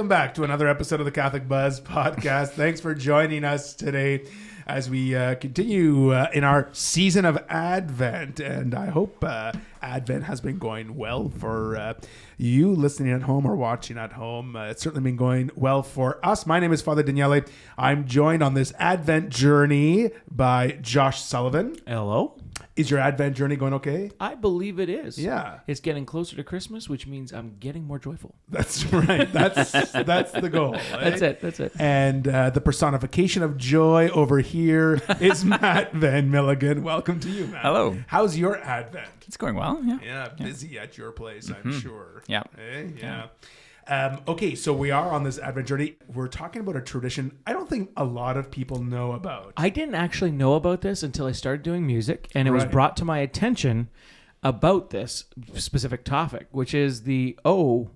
Welcome back to another episode of the Catholic Buzz podcast. Thanks for joining us today as we continue in our season of Advent. And I hope Advent has been going well for you listening at home or watching at home. It's certainly been going well for us. My name is Father Daniele. I'm joined on this Advent journey by Josh Sullivan. Hello. Is your Advent journey going okay? I believe it is. Yeah. It's getting closer to Christmas, which means I'm getting more joyful. That's right. That's the goal. Right? That's it. And the personification of joy over here is Matt Van Milligan. Welcome to you, Matt. Hello. How's your Advent? It's going well, yeah. Yeah, busy at your place, I'm sure. Yeah. Eh? Yeah. Okay, so we are on this Advent journey. We're talking about a tradition I don't think a lot of people know about. I didn't actually know about this until I started doing music, and it was Right. brought to my attention about this specific topic, which is the O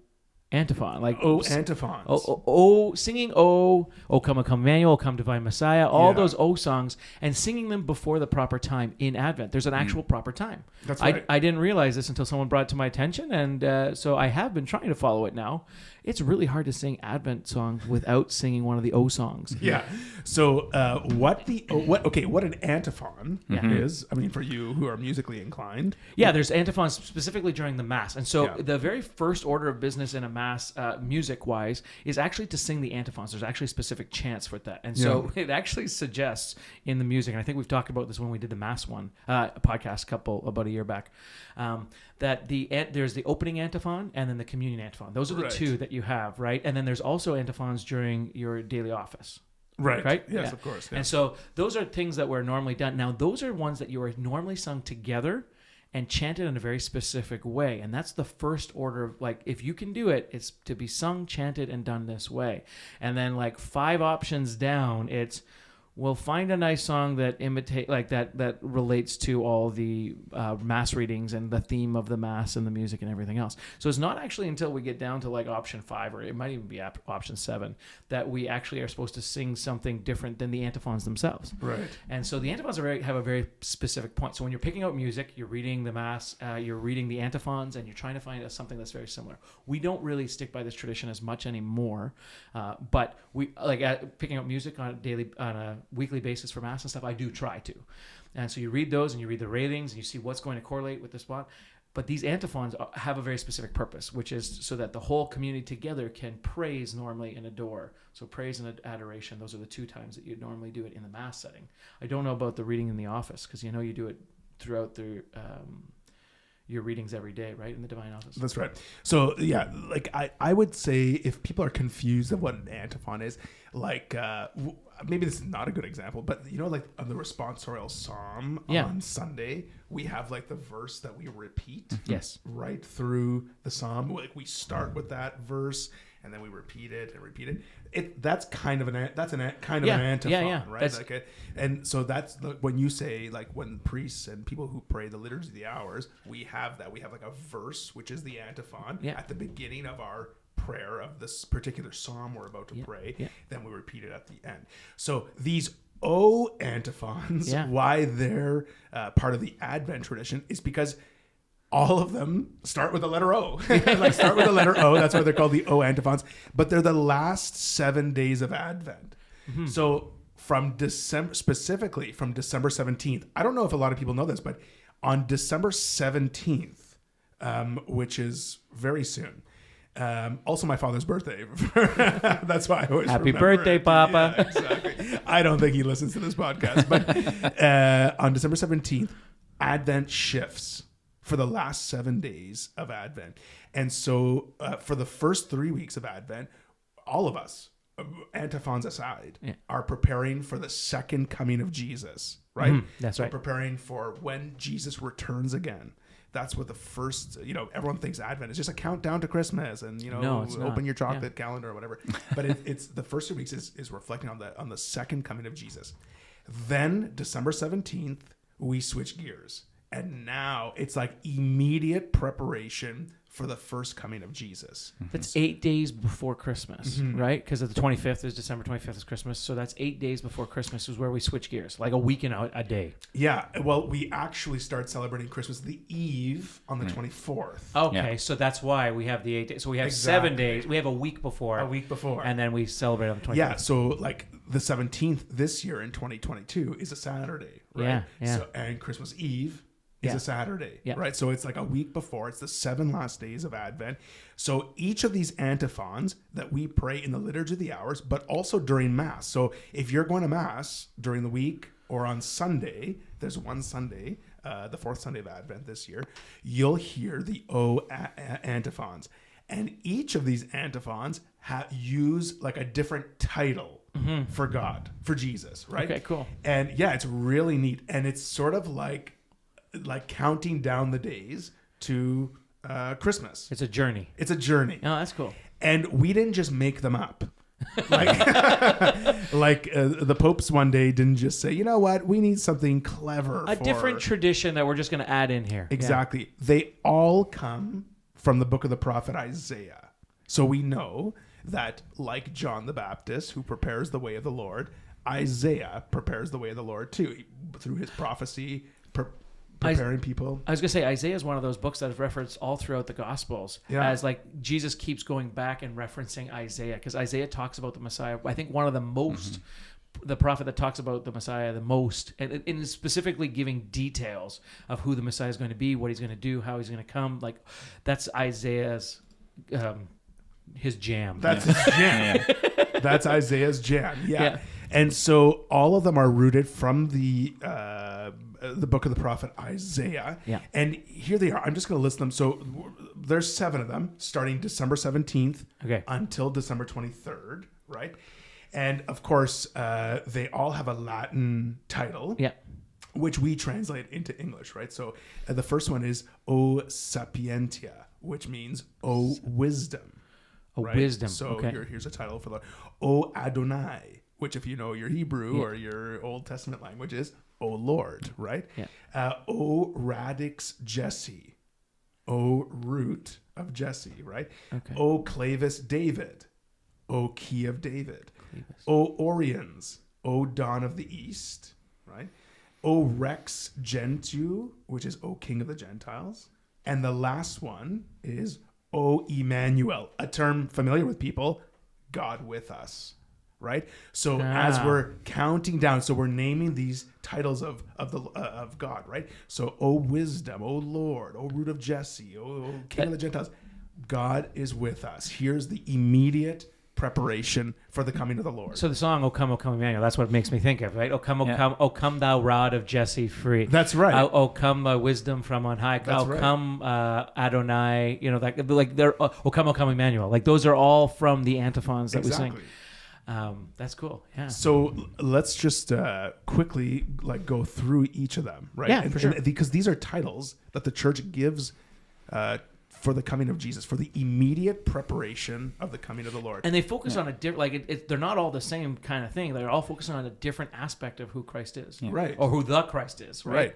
Antiphon. Like O Antiphons. Singing O come Emmanuel, come Divine Messiah, all Yeah. those O songs, and singing them before the proper time in Advent. There's an actual proper time. That's right. I didn't realize this until someone brought it to my attention, and so I have been trying to follow it now. It's really hard to sing Advent songs without singing one of the O songs. Yeah. So what an antiphon is, I mean, for you who are musically inclined. Yeah, there's antiphons specifically during the Mass. And so Yeah. the very first order of business in a Mass, music-wise, is actually to sing the antiphons. There's actually specific chants for that. And so it actually suggests in the music, and I think we've talked about this when we did the Mass one, a podcast about a year back, that there's the opening antiphon and then the communion antiphon. Those are the Right. two that you have, right? And then there's also antiphons during your daily office. Right. Right? Yes, Yeah. of course. Yeah. And so those are things that were normally done. Now, those are ones that you are normally sung together and chanted in a very specific way. And that's the first order of, like, if you can do it, it's to be sung, chanted, and done this way. And then, like, 5 options down, it's, we'll find a nice song that that relates to all the Mass readings and the theme of the Mass and the music and everything else. So it's not actually until we get down to like option 5, or it might even be option 7, that we actually are supposed to sing something different than the antiphons themselves. Right. And so the antiphons have a very specific point. So when you're picking out music, you're reading the Mass, you're reading the antiphons, and you're trying to find something that's very similar. We don't really stick by this tradition as much anymore, but we picking out music on a weekly basis for Mass and stuff. I do try to, and so you read those and you read the ratings and you see what's going to correlate with the spot. But these antiphons have a very specific purpose, which is so that the whole community together can praise normally and adore. So praise and adoration, those are the 2 times that you normally do it in the Mass setting. I don't know about the reading in the office, because you do it throughout your readings every day, right, in the Divine Office. That's right. So yeah, like I would say if people are confused of what an antiphon is, like maybe this is not a good example, but like on the responsorial psalm on Sunday, we have like the verse that we repeat right through the psalm. Like we start with that verse and then we repeat it and repeat it. That's kind of an antiphon, right? And so that's when you say, like, when priests and people who pray the liturgy of the hours, we have like a verse, which is the antiphon at the beginning of our prayer of this particular psalm we're about to pray. Then we repeat it at the end. So these O antiphons, why they're part of the Advent tradition, is because all of them start with the letter O. Start with the letter O. That's why they're called the O antiphons. But they're the last 7 days of Advent. Mm-hmm. So specifically from December 17th, I don't know if a lot of people know this, but on December 17th, which is very soon, also my father's birthday. That's why I always Happy remember birthday, it. Papa. Yeah, exactly. I don't think he listens to this podcast. But on December 17th, Advent shifts for the last 7 days of Advent. And so for the first 3 weeks of Advent, all of us, antiphons aside, are preparing for the second coming of Jesus, right? Mm-hmm. That's right. We're preparing for when Jesus returns again. That's what the first, everyone thinks Advent is just a countdown to Christmas and, No, it's not. open your chocolate calendar or whatever. But it's the first 2 weeks is reflecting on the second coming of Jesus. Then December 17th, we switch gears. And now it's like immediate preparation for the first coming of Jesus. That's 8 days before Christmas, right? Because the 25th is December 25th is Christmas. So that's 8 days before Christmas is where we switch gears, like a week and a day. Yeah. Well, we actually start celebrating Christmas the eve on the 24th. Okay. So that's why we have the 8 days. So we have 7 days. We have a week before. A week before. And then we celebrate on the 25th. Yeah. So like the 17th this year in 2022 is a Saturday, right? Yeah. So, and Christmas Eve is a Saturday, right? So it's like a week before. It's the 7 last days of Advent. So each of these antiphons that we pray in the Liturgy of the Hours, but also during Mass. So if you're going to Mass during the week or on Sunday, there's one Sunday, the fourth Sunday of Advent this year, you'll hear the O Antiphons. And each of these antiphons use like a different title for God, for Jesus, right? Okay, cool. And yeah, it's really neat. And it's sort of like counting down the days to Christmas. It's a journey. It's a journey. Oh, that's cool. And we didn't just make them up. Like the popes one day didn't just say, you know what, we need something clever. A different tradition that we're just going to add in here. Exactly. Yeah. They all come from the book of the prophet Isaiah. So we know that like John the Baptist, who prepares the way of the Lord, Isaiah prepares the way of the Lord too, through his prophecy, preparing people. I was going to say, Isaiah is one of those books that is referenced all throughout the Gospels as like Jesus keeps going back and referencing Isaiah, because Isaiah talks about the Messiah. I think one of the most, the prophet that talks about the Messiah the most, and specifically giving details of who the Messiah is going to be, what he's going to do, how he's going to come. Like that's Isaiah's, his jam. That's his jam. That's Isaiah's jam. Yeah. And so all of them are rooted from the book of the prophet Isaiah. Yeah. And here they are. I'm just going to list them. So there's 7 of them, starting December 17th until December 23rd, right? And of course, they all have a Latin title, which we translate into English, right? So the first one is O Sapientia, which means O Wisdom. Right? Wisdom. So here's a title for the O Adonai, which if you know your Hebrew or your Old Testament language is O Lord, right? Yeah. O Radix Jesse, O Root of Jesse, right? Okay. O Clavis David, O Key of David, O Oriens, O Dawn of the East, right? O Rex Gentu, which is O King of the Gentiles. And the last one is O Emmanuel, a term familiar with people, God with us, right? So as we're counting down, so we're naming these titles of God, right? So O Wisdom, O Lord, O Root of Jesse, O King of the Gentiles, God is with us. Here's the immediate preparation for the coming of the Lord. So the song "O Come, Emmanuel," that's what it makes me think of, right? "O come, O come, thou rod of Jesse free." That's right. "O come, wisdom from on high." That's right. Come, Adonai. You know, like they're "O come, Emmanuel." Like those are all from the antiphons that we sing. That's cool. Yeah. So let's just quickly go through each of them, right? Yeah, for sure. Because these are titles that the church gives for the coming of Jesus, for the immediate preparation of the coming of the Lord. And they focus on a different, they're not all the same kind of thing. They're all focusing on a different aspect of who Christ is. Yeah. Right. Or who the Christ is, right?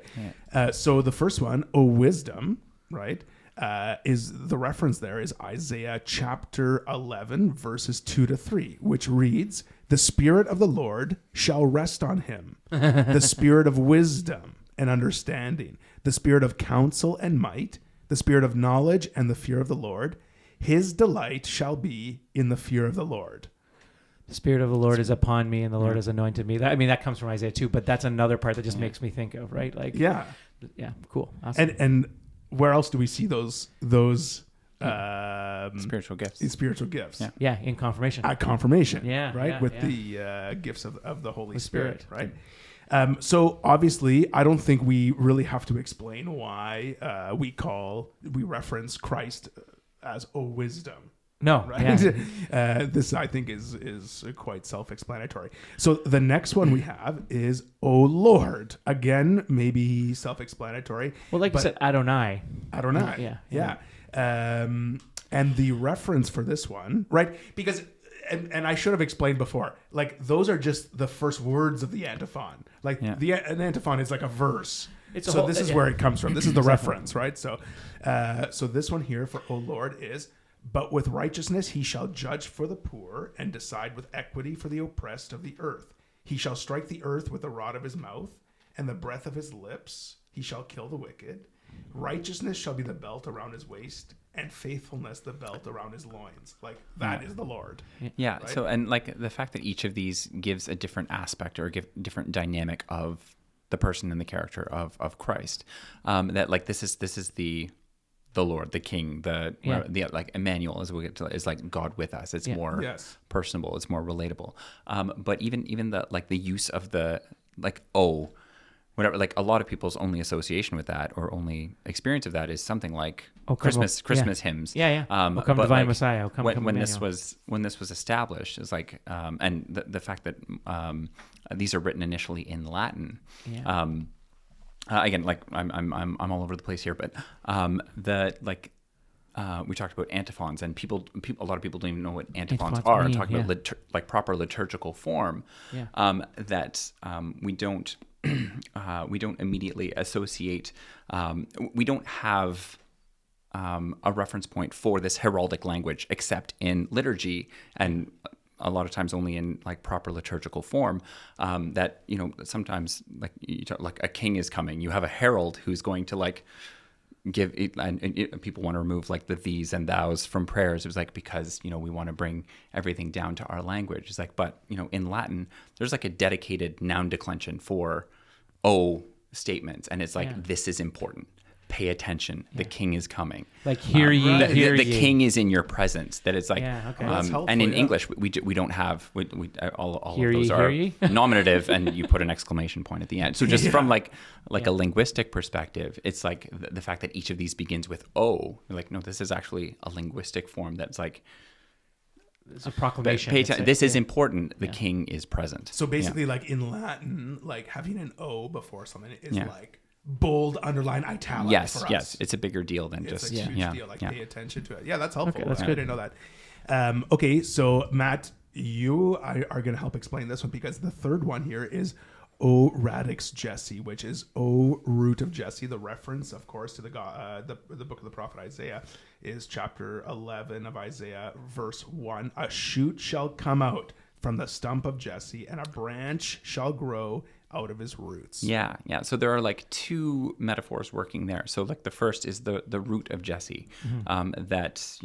Yeah. So the first one, O Wisdom, right, is the reference there is Isaiah chapter 11, verses 2-3, which reads, "The Spirit of the Lord shall rest on him, the Spirit of wisdom and understanding, the Spirit of counsel and might, the Spirit of knowledge and the fear of the Lord. His delight shall be in the fear of the Lord." The Spirit of the Lord is upon me, and the Lord has anointed me. That comes from Isaiah too, but that's another part that just makes me think of, right? Like, yeah, cool. Awesome. And where else do we see those spiritual gifts? Spiritual gifts. Yeah, in confirmation. At confirmation. Yeah. Right? Yeah, with the gifts of the Holy Spirit, right? Yeah. So obviously, I don't think we really have to explain why we reference Christ as O Wisdom. No, right? Yeah. This I think is quite self-explanatory. So the next one we have is O Lord. Again, maybe self-explanatory. Well, like you said, Adonai. Adonai. Yeah. And the reference for this one, right? Because and I should have explained before, like those are just the first words of the antiphon. Like an antiphon is like a verse. So this is where it comes from. This is the reference, right? So this one here for O Lord is, but with righteousness he shall judge for the poor and decide with equity for the oppressed of the earth. He shall strike the earth with the rod of his mouth, and the breath of his lips he shall kill the wicked. Righteousness shall be the belt around his waist, and faithfulness the belt around his loins. Like that is the Lord. Yeah. Right? So, and like the fact that each of these gives a different aspect or a different dynamic of the person and the character of Christ. That like this is the Lord, the King, the like Emmanuel, as we get to, is like God with us. It's more personable. It's more relatable. But even the like the use of the like whatever, like a lot of people's only association with that or only experience of that is something like Christmas hymns. O come divine Messiah. O come, when this was established, is like and the fact that these are written initially in Latin. Again, like I'm all over the place here, but we talked about antiphons, and a lot of people don't even know what antiphons are. And talking about like proper liturgical form, that we don't immediately associate. We don't have a reference point for this heraldic language except in liturgy, and a lot of times only in like proper liturgical form. That sometimes like like a king is coming, you have a herald who's going to like give it, and people want to remove like the these and thous from prayers. It was like because we want to bring everything down to our language. It's like, but in Latin there's like a dedicated noun declension for statements, and it's like this is important. Pay attention. The king is coming. Like hear ye, hear the ye. king is in your presence. That it's like, helpful, and in English we don't have all Hear of those ye, are hear ye. nominative, and you put an exclamation point at the end. So just from like a linguistic perspective, it's like the fact that each of these begins with O. You're like, no, this is actually a linguistic form that's like. It's a proclamation. This is important. The king is present. So basically, like in Latin, like having an O before something is like bold, underline, italic. Yes, for us. yes, it's a bigger deal than It's just a huge deal. Like pay attention to it. Yeah, that's helpful. Okay, that's I good. didn't know that. Okay, so Matt, you are going to help explain this one, because the third one here is O Radix Jesse, which is O root of Jesse. The reference, of course, to the book of the prophet Isaiah is chapter 11 of Isaiah, verse 1. A shoot shall come out from the stump of Jesse, and a branch shall grow out of his roots. Yeah. So there are like two metaphors working there. So like the first is the root of Jesse, that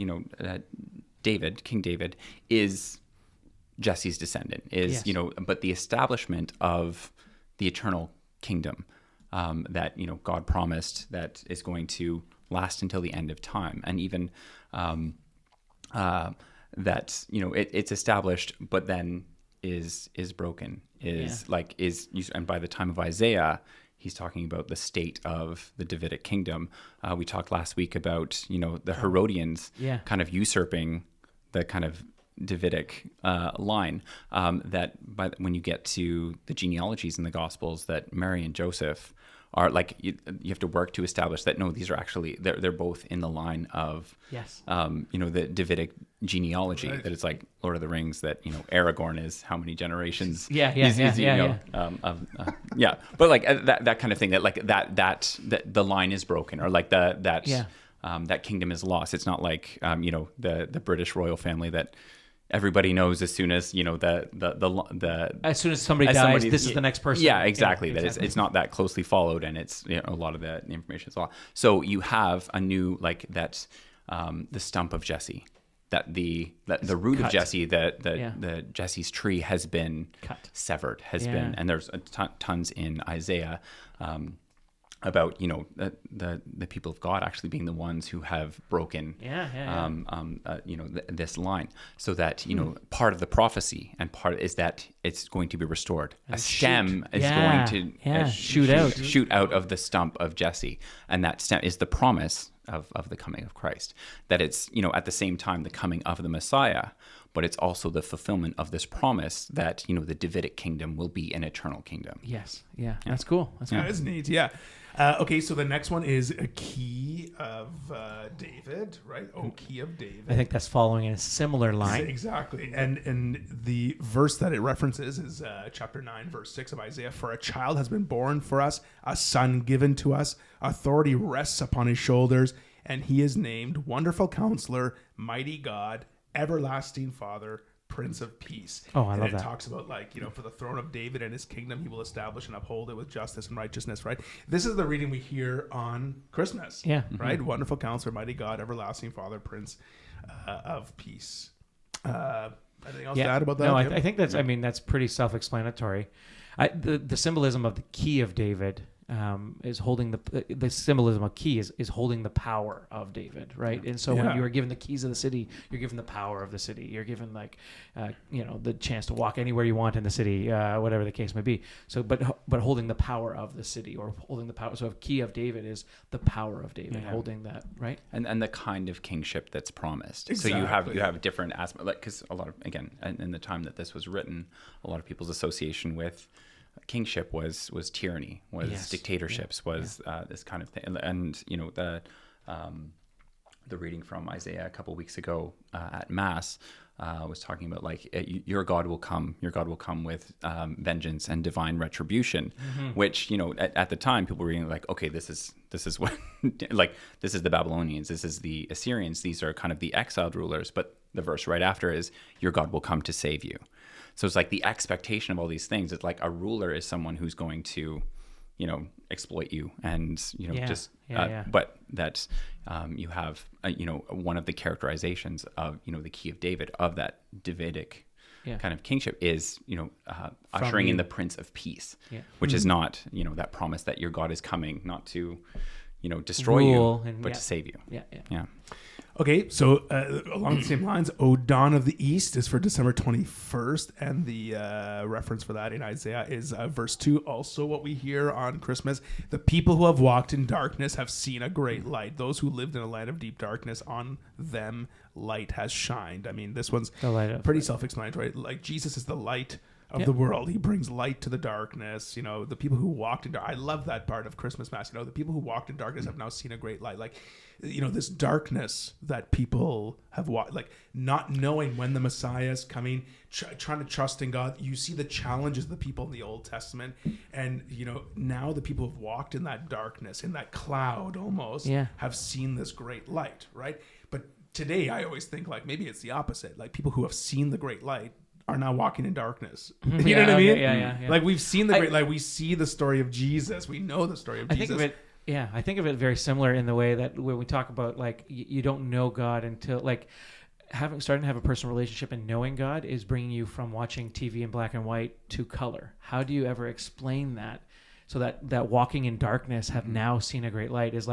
King David is Jesse's descendant, but the establishment of the eternal kingdom that God promised that is going to last until the end of time, and even that it's established, but then is broken, and by the time of Isaiah, he's talking about the state of the Davidic kingdom. We talked last week about the Herodians kind of usurping the kind of Davidic line, that when you get to the genealogies in the Gospels, that Mary and Joseph are like you have to work to establish that these are actually they're both in the line of the Davidic genealogy, right. That it's like Lord of the Rings, that Aragorn is how many generations but like that kind of thing, that like that the line is broken, or like that kingdom is lost. It's not like the British royal family that everybody knows as soon as as soon as somebody dies, this is the next person. Yeah, exactly. That it's not that closely followed, and it's a lot of the information is lost. So you have a new the stump of Jesse, that the root of Jesse, the Jesse's tree has been severed, been, and there's tons in Isaiah about the people of God actually being the ones who have broken this line, so that part of the prophecy and part is that it's going to be restored. A stem is going to shoot out of the stump of Jesse, and that stem is the promise of the coming of Christ. That it's at the same time the coming of the Messiah, but it's also the fulfillment of this promise that, the Davidic kingdom will be an eternal kingdom. Yes. Yeah. That's cool. That's cool. That is neat. Yeah. Okay, so the next one is a key of David, right? O key of David. I think that's following in a similar line. Exactly. And the verse that it references is chapter 9, verse 6 of Isaiah. For a child has been born for us, a son given to us, authority rests upon his shoulders, and he is named Wonderful Counselor, Mighty God, Everlasting Father, Prince of Peace. Oh, I love that. It talks about for the throne of David and his kingdom, he will establish and uphold it with justice and righteousness, right? This is the reading we hear on Christmas. Yeah. Right? Wonderful Counselor, Mighty God, Everlasting Father, Prince of Peace. Anything else to add about that? No, I think that's pretty self-explanatory. The symbolism of the key of David is holding the symbolism of key is holding the power of David, right? And so when you are given the keys of the city, you're given the power of the city. You're given the chance to walk anywhere you want in the city, whatever the case may be. So, but holding the power of the city, or holding the power. So, a key of David is the power of David, holding that, right? And the kind of kingship that's promised. Exactly. So you have different aspects, because a lot of, again, in the time that this was written, a lot of people's association with kingship was tyranny, was dictatorships, was this kind of thing. And the reading from Isaiah a couple weeks ago at Mass was talking about your God will come with vengeance and divine retribution, which at the time people were reading okay, this is what this is the Babylonians, this is the Assyrians, these are kind of the exiled rulers, but the verse right after is your God will come to save you. So it's the expectation of all these things. It's a ruler is someone who's going to, exploit you and, but that you have, one of the characterizations of, the key of David, of that Davidic kind of kingship is, ushering in the Prince of Peace, which is not, that promise that your God is coming, not to, destroy you, but to save you. Yeah. Okay, so along the same lines, O Dawn of the East is for December 21st, and the reference for that in Isaiah is verse 2, also what we hear on Christmas. The people who have walked in darkness have seen a great light. Those who lived in a land of deep darkness, on them light has shined. I mean, this one's pretty self-explanatory. Jesus is the light of the world. He brings light to the darkness. The people who walked in darkness. I love that part of Christmas Mass. The people who walked in darkness have now seen a great light. This darkness that people have walked, not knowing when the Messiah is coming, trying to trust in God. You see the challenges of the people in the Old Testament, and now the people who have walked in that darkness, in that cloud almost, have seen this great light, right? But today, I always think maybe it's the opposite. People who have seen the great light are now walking in darkness. You know what I mean? Yeah. We've seen the great light. We see the story of Jesus. We know the story of Jesus. I think of it very similar in the way that when we talk about you don't know God until starting to have a personal relationship and knowing God is bringing you from watching TV in black and white to color. How do you ever explain that? So that walking in darkness have now seen a great light is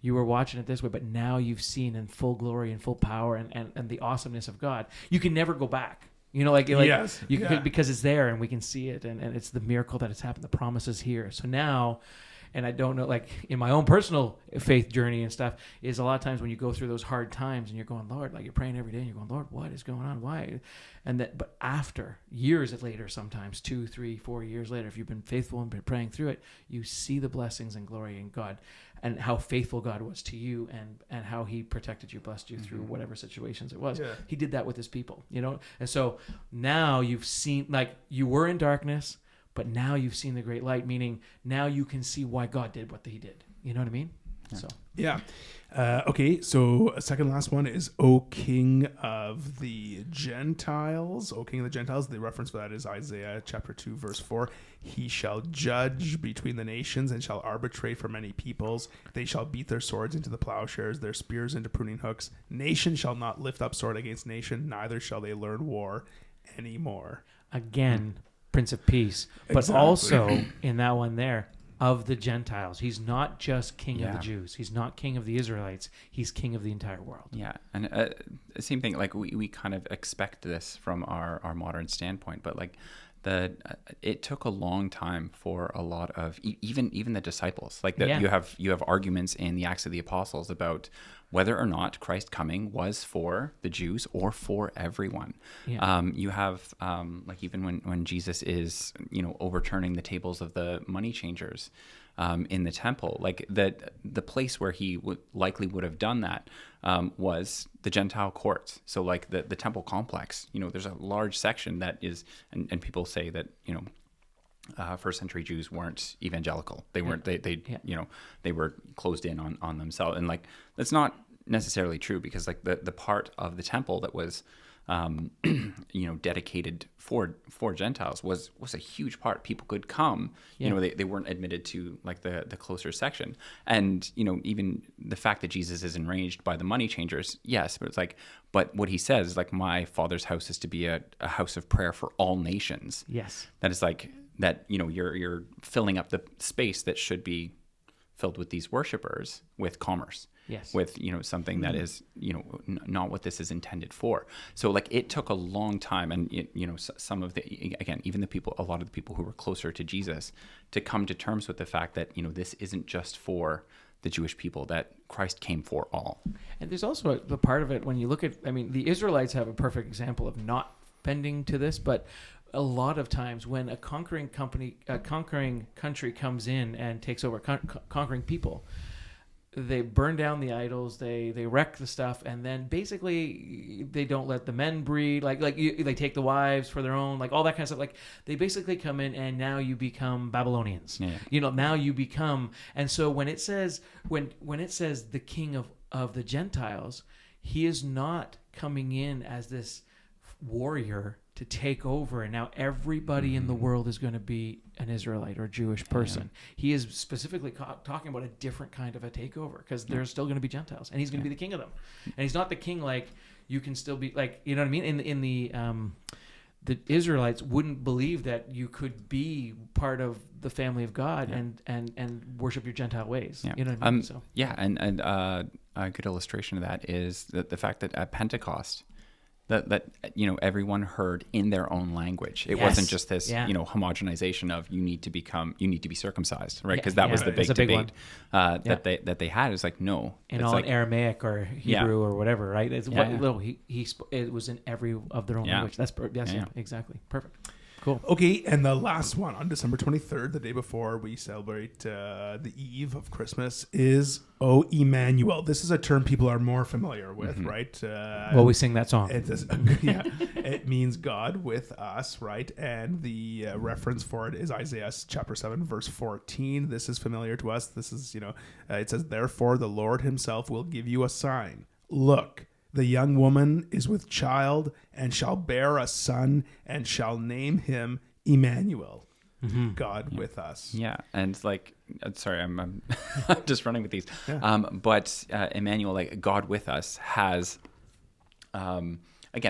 you were watching it this way, but now you've seen in full glory and full power and the awesomeness of God. You can never go back. Yes. Because it's there and we can see it, and it's the miracle that it's happened. The promise is here. So now, and I don't know, in my own personal faith journey and stuff, is a lot of times when you go through those hard times and you're going, Lord, you're praying every day and you're going, Lord, what is going on? Why? But after years later, sometimes 2, 3, 4 years later, if you've been faithful and been praying through it, you see the blessings and glory in God and how faithful God was to you and how he protected you, blessed you through whatever situations it was. He did that with his people, And so now you've seen, you were in darkness, but now you've seen the great light, meaning now you can see why God did what he did. You know what I mean? So okay, so a second last one is O King of the Gentiles. O King of the Gentiles, the reference for that is Isaiah chapter 2, verse 4. He shall judge between the nations and shall arbitrate for many peoples. They shall beat their swords into the plowshares, their spears into pruning hooks. Nation shall not lift up sword against nation, neither shall they learn war anymore. Again, Prince of Peace. But also in that one there, of the Gentiles. He's not just king of the Jews. He's not king of the Israelites. He's king of the entire world. Yeah, and same thing. We kind of expect this from our modern standpoint, but it took a long time for a lot of even the disciples. You have arguments in the Acts of the Apostles about whether or not Christ coming was for the Jews or for everyone. Yeah. You have like even when Jesus is, overturning the tables of the money changers in the temple, like the place where he likely would have done that was the Gentile courts. So like the temple complex, there's a large section that is, and people say that, first century Jews weren't evangelical. They weren't, they were closed in on themselves. And like, that's not necessarily true, because like the part of the temple that was, dedicated for Gentiles was a huge part. People could come, they weren't admitted to like the closer section. And, even the fact that Jesus is enraged by the money changers, yes, but it's like, but what he says is like, my Father's house is to be a house of prayer for all nations. Yes. That is like, that, you're filling up the space that should be filled with these worshipers with commerce. Yes. With, something that is, not what this is intended for. So like it took a long time, and, some of again, even a lot of the people who were closer to Jesus, to come to terms with the fact that, this isn't just for the Jewish people, that Christ came for all. And there's also the part of it when you look at, the Israelites have a perfect example of not bending to this, but a lot of times when a conquering country comes in and takes over, conquering people, they burn down the idols, they wreck the stuff, and then basically they don't let the men breed, they take the wives for their own, like all that kind of stuff. Like they basically come in, and now you become Babylonians. Yeah. Now you become, and so when it says when it says the king of the Gentiles, he is not coming in as this warrior to take over, and now everybody in the world is going to be an Israelite or Jewish person. Yeah. He is specifically talking about a different kind of a takeover, because there's still going to be Gentiles, and he's going to be the king of them. And he's not the king like you can still be, like, you know what I mean? In the Israelites wouldn't believe that you could be part of the family of God and worship your Gentile ways. Yeah. You know what I mean? So and a good illustration of that is the fact that at Pentecost, that everyone heard in their own language. It wasn't just this homogenization of you need to be circumcised, right? Because that was the big debate that they had. It was like, no, and all in Aramaic or Hebrew or whatever, right? It's it was in every of their own language. That's exactly perfect. Cool. Okay, and the last one on December 23rd, the day before we celebrate the eve of Christmas, is O Emmanuel. This is a term people are more familiar with, right? We sing that song. It means God with us, right? And the reference for it is Isaiah chapter 7, verse 14. This is familiar to us. This is, it says, therefore the Lord himself will give you a sign. Look, the young woman is with child and shall bear a son and shall name him Emmanuel, God with us. Yeah, and like, sorry, I'm just running with these. Yeah. But Emmanuel, like God with us, has again,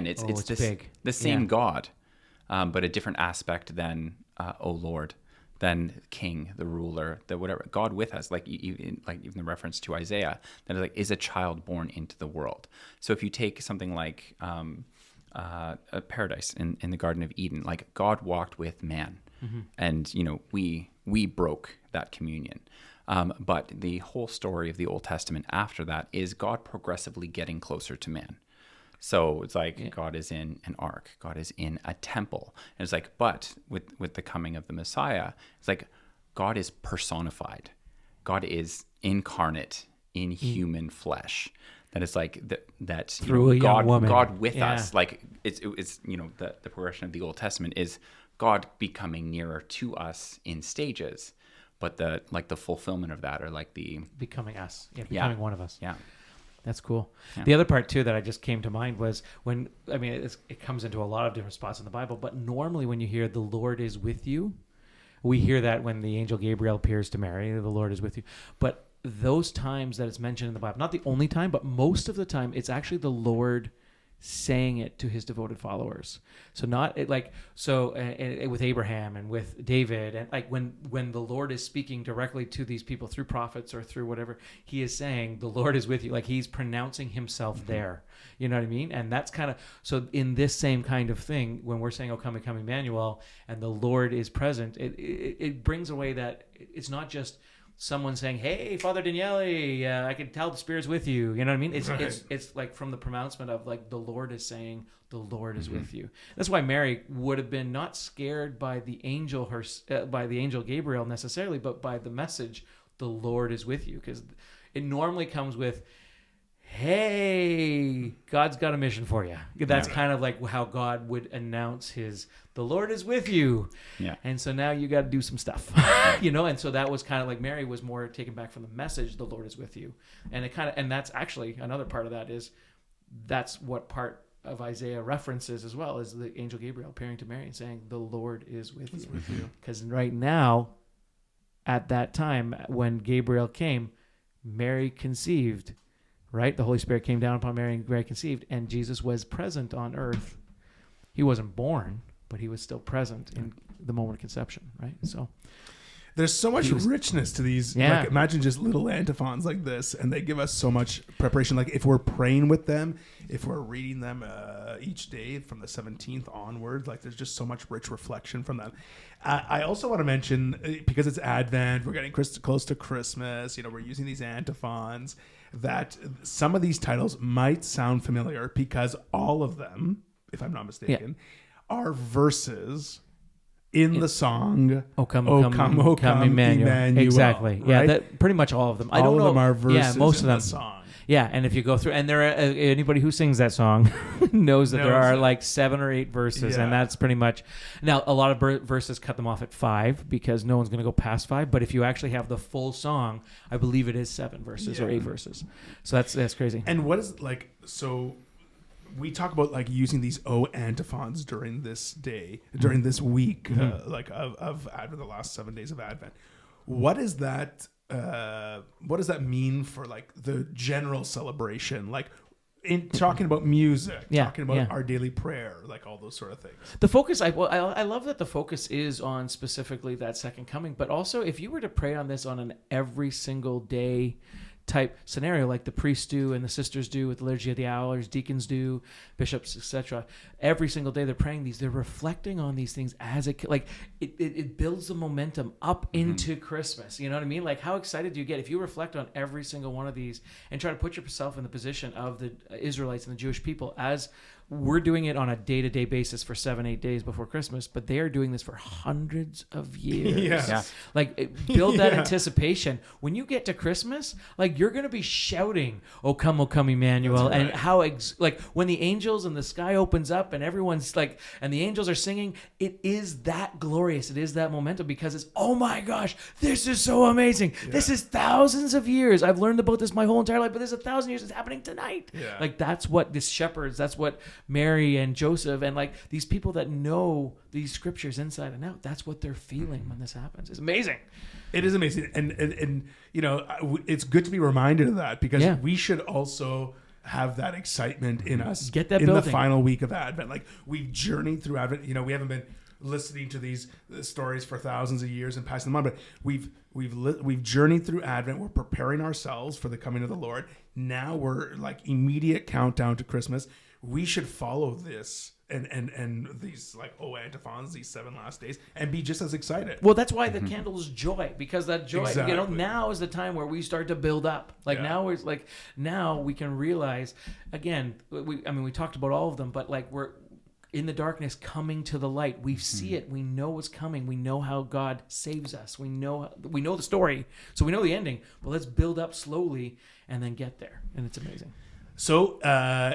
it's big. The same God, but a different aspect than O Lord, than King, the ruler, the whatever. God with us, like even the reference to Isaiah, that is a child born into the world. So if you take something like a paradise in the Garden of Eden, like God walked with man, and we broke that communion. But the whole story of the Old Testament after that is God progressively getting closer to man. So it's like God is in an ark, God is in a temple. And it's like, but with the coming of the Messiah, it's like God is personified. God is incarnate in human flesh. That is like that through a young woman. God with us. Like it's the progression of the Old Testament is God becoming nearer to us in stages, but the fulfillment of that, or like the becoming us, becoming one of us. Yeah. That's cool. Yeah. The other part too that I just came to mind was when, it comes into a lot of different spots in the Bible, but normally when you hear the Lord is with you, we hear that when the angel Gabriel appears to Mary, the Lord is with you. But those times that it's mentioned in the Bible, not the only time, but most of the time, it's actually the Lord saying it to his devoted followers. So with Abraham and with David, and like when the Lord is speaking directly to these people through prophets or through whatever, he is saying the Lord is with you, like he's pronouncing himself there. You know what I mean? And that's kind of, so in this same kind of thing, when we're saying, "Oh, come Emmanuel," and the Lord is present, it brings away that it's not just someone saying, "Hey, Father Daniele, I can tell the Spirit's with you." You know what I mean? It's like from the pronouncement of like the Lord is saying, "The Lord is with you." That's why Mary would have been not scared by the angel Gabriel necessarily, but by the message, "The Lord is with you," because it normally comes with, "Hey, God's got a mission for you." That's kind of like how God would announce the Lord is with you. Yeah. And so now you got to do some stuff, and so that was kind of like Mary was more taken back from the message, "The Lord is with you." And that's actually another part of that that's what part of Isaiah references as well, is the angel Gabriel appearing to Mary and saying, "The Lord is with you." Because right now, at that time, when Gabriel came, Mary conceived. Right? The Holy Spirit came down upon Mary and Mary conceived, and Jesus was present on earth. He wasn't born, but he was still present in the moment of conception, right? So there's so much richness to these. Yeah. Like, imagine just little antiphons like this, and they give us so much preparation. Like if we're praying with them, if we're reading them each day from the 17th onward, like there's just so much rich reflection from them. I also want to mention, because it's Advent, we're getting close to Christmas, we're using these antiphons, that some of these titles might sound familiar because all of them, if I'm not mistaken, are verses in the song "O come, Emmanuel." Exactly. Right? Yeah, that pretty much all of them. I don't know. All of them are verses. Yeah, most of them. The song. Yeah, and if you go through, and there are anybody who sings that song knows that there are like 7 or 8 verses, and that's pretty much. Now, a lot of verses cut them off at 5 because no one's going to go past 5. But if you actually have the full song, I believe it is 7 verses or 8 verses. So that's crazy. And what is so? We talk about like using these O antiphons during this day, during this week, like of Advent, the last 7 days of Advent. What is that? What does that mean for like the general celebration? Like in talking about music, talking about our daily prayer, like all those sort of things. The focus, I love that the focus is on specifically that second coming, but also if you were to pray on this on an every single day type scenario, like the priests do and the sisters do with the liturgy of the hours, deacons do, bishops, etc. Every single day they're praying these, they're reflecting on these things as it builds the momentum up into Christmas. You know what I mean? Like how excited do you get if you reflect on every single one of these and try to put yourself in the position of the Israelites and the Jewish people, as we're doing it on a day-to-day basis for 7-8 days before Christmas, but they are doing this for hundreds of years. Yeah. Like build that anticipation. When you get to Christmas, like you're going to be shouting, O come, Emmanuel. Right. And how, like when the angels and the sky opens up and everyone's like, and the angels are singing, it is that glorious. It is that momentum because it's, oh my gosh, this is so amazing. Yeah. This is thousands of years. I've learned about this my whole entire life, but there's 1,000 years. It's happening tonight. Yeah. Like that's what this shepherds, that's what Mary and Joseph and like these people that know these scriptures inside and out, that's what they're feeling when this happens. It's amazing. It is amazing. And it's good to be reminded of that because we should also have that excitement in us. Get that in building. The final week of Advent. Like we've journeyed through Advent. We haven't been listening to these stories for thousands of years and passing them on, but we've journeyed through Advent. We're preparing ourselves for the coming of the Lord. Now we're like immediate countdown to Christmas. We should follow this and these like O antiphons, these 7 last days, and be just as excited. Well, that's why the candle is joy, because that joy, Exactly. Now is the time where we start to build up. Like now we can realize again. We talked about all of them, but like we're in the darkness coming to the light. We see it. We know what's coming. We know how God saves us. We know the story, so we know the ending. But let's build up slowly and then get there, and it's amazing. So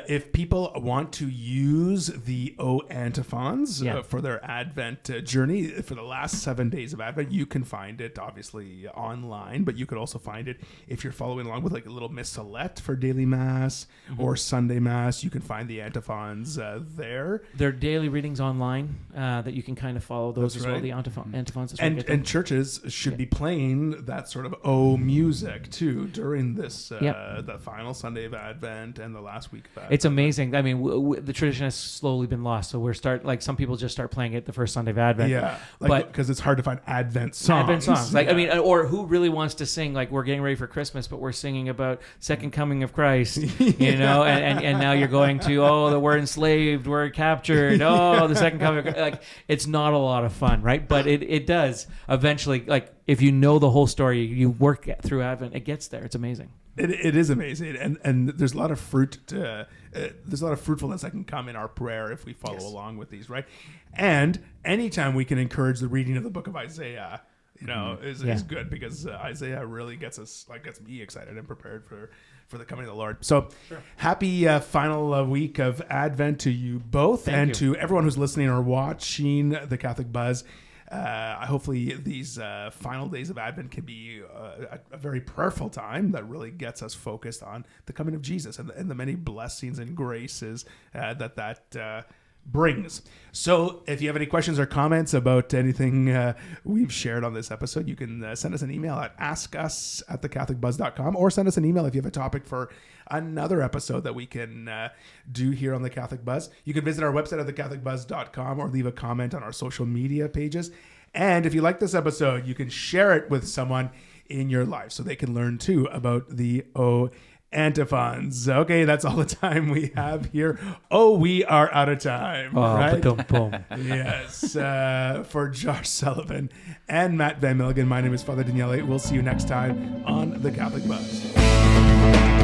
if people want to use the O antiphons for their Advent journey for the last 7 days of Advent, you can find it obviously online, but you could also find it if you're following along with like a little missalette for daily Mass or Sunday Mass. You can find the antiphons there. There are daily readings online that you can kind of follow those as well, the antiphons. And churches should be playing that sort of O music too during this the final Sunday of Advent. Advent and the last week of Advent. It's amazing. I mean, the tradition has slowly been lost. So some people just start playing it the first Sunday of Advent. Yeah, but because it's hard to find Advent songs. Like, I mean, or who really wants to sing, like, we're getting ready for Christmas, but we're singing about second coming of Christ, you know, and now you're going to, we're enslaved, we're captured, the second coming of Christ. Like, it's not a lot of fun, right? But it does eventually, like, if you know the whole story, you work through Advent, it gets there. It's amazing. It is amazing, and there's a lot of there's a lot of fruitfulness that can come in our prayer if we follow along with these, right? And anytime we can encourage the reading of the book of Isaiah, is good, because Isaiah really gets me excited and prepared for the coming of the Lord. So happy final week of Advent to you both. Thank you. To everyone who's listening or watching the Catholic Buzz. Hopefully these final days of Advent can be a very prayerful time that really gets us focused on the coming of Jesus and the many blessings and graces that brings. So if you have any questions or comments about anything we've shared on this episode, you can send us an email at askus@thecatholicbuzz.com, or send us an email if you have a topic for another episode that we can do here on the Catholic Buzz. You can visit our website at thecatholicbuzz.com or leave a comment on our social media pages. And if you like this episode, you can share it with someone in your life so they can learn too about the O Antiphons. Okay, that's all the time we have here. We are out of time. Right? Yes. For Josh Sullivan and Matt Van Milligan, my name is Father Daniele. We'll see you next time on the Catholic Buzz.